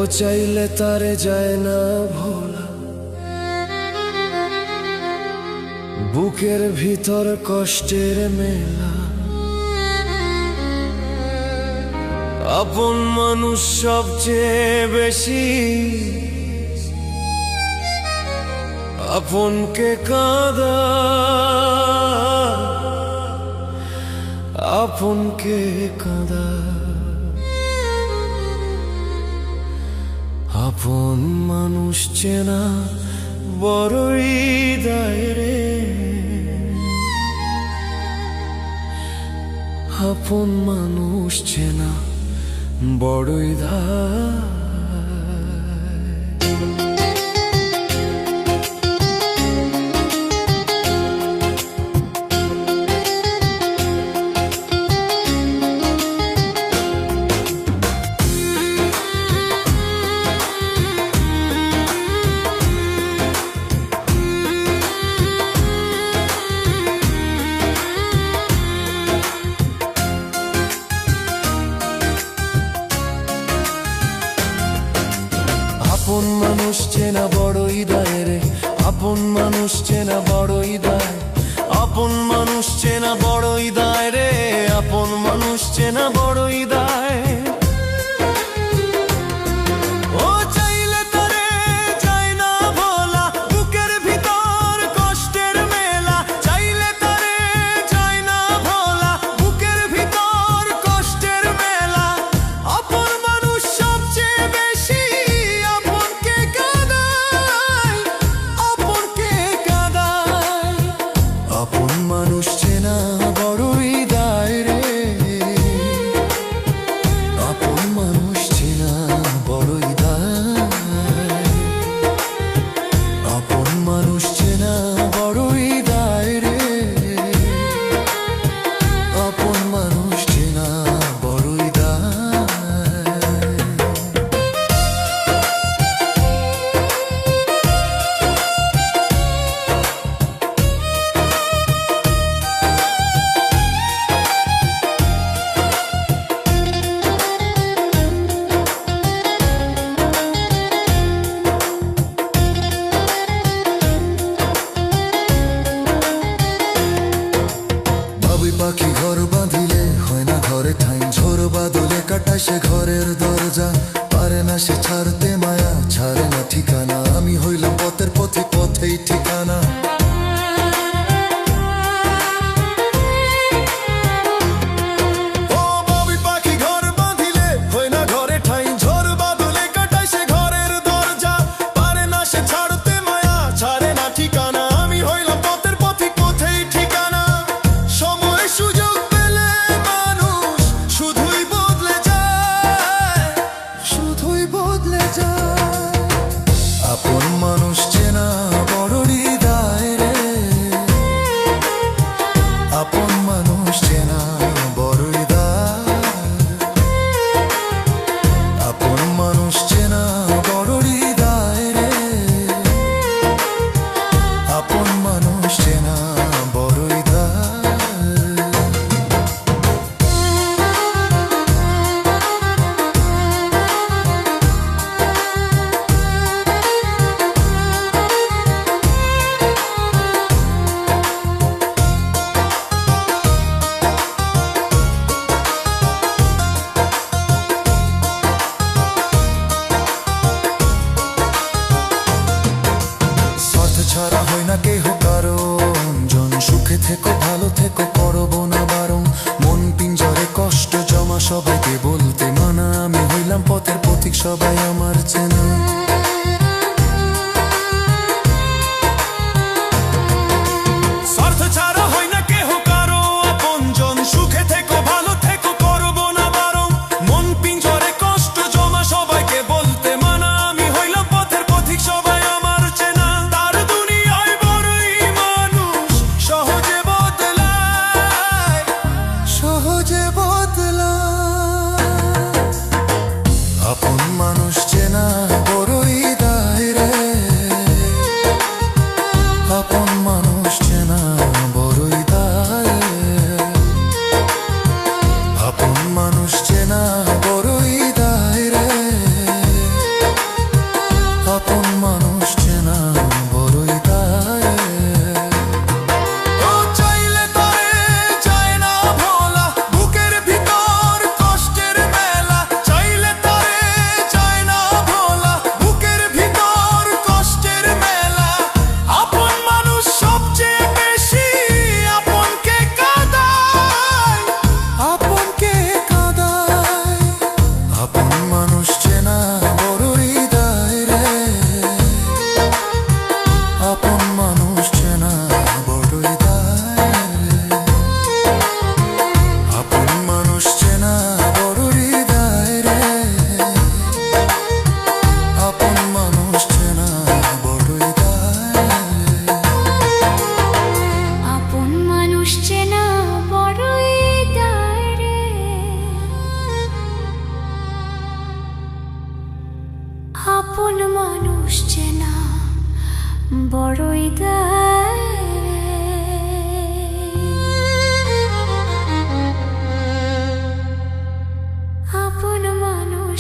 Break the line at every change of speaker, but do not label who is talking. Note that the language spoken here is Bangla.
চাইলে তারে যায় না ভোলা, বুকের ভিতর কষ্টের মেলা। আপন মানুষ সবচেয়ে বেশি আপনকে কাঁদা, আপনকে কাঁদা। আপন মানুষ চেনা বড়ই দায় রে, আপন মানুষ চেনা বড়ই দায়। আপন মানুষ চেনা বড়ই দায় রে, আপন মানুষ চেনা বড়ই দায়। আপন মানুষ চেনা বড়ই দায় রে, আপন মানুষ চেনা বড়ই দায়। ও চাইলে তারে যায় না ভোলা, বুকের ভিতর কষ্টের মেলা। চাইলে তারে যায় না ভোলা, বুকের ভিতর কষ্টের মেলা। আপন মানুষ সবচেয়ে বেশি আপনকে কাঁদায়, আপনকে কাঁদায়। আপন মানুষ চেনা বড়ই দায় রে, আপন মানুষ চেনা বড়ই দায়। আপন মানুষ চেনা বড়ই দায় রে, আপন মানুষ চেনা বড়ই দায়। পাখি ঘর বাঁধিলে হয় না ঘরে ঠাই, ঝোর বাদলে কাটায় সে ঘরের দরজা। পারে না সে ছাড়তে মায়া, ছাড়ে না ঠিকানা। আমি হইলাম পথের পথে, পথেই ঠিকানা। আপন মানুষ চেনা বড়ই দায় রে, আপন মানুষ চেনা বড়ই দায়। আপন মানুষ চেনা বড়ই দায় রে, আপন মানুষ চেনা বড়ই দায়। ছাড়া হয় না কেহ কারণ, জন সুখে থেকো ভালো থেকো করবো না বারণ। মন পিঞ্জরে কষ্ট জমা সবাইকে বলতে মানা, আমি হইলাম পথের পথিক সবাই আমার চেনা।
মানুষ চেনা বড়ই দায়। আপন মানুষ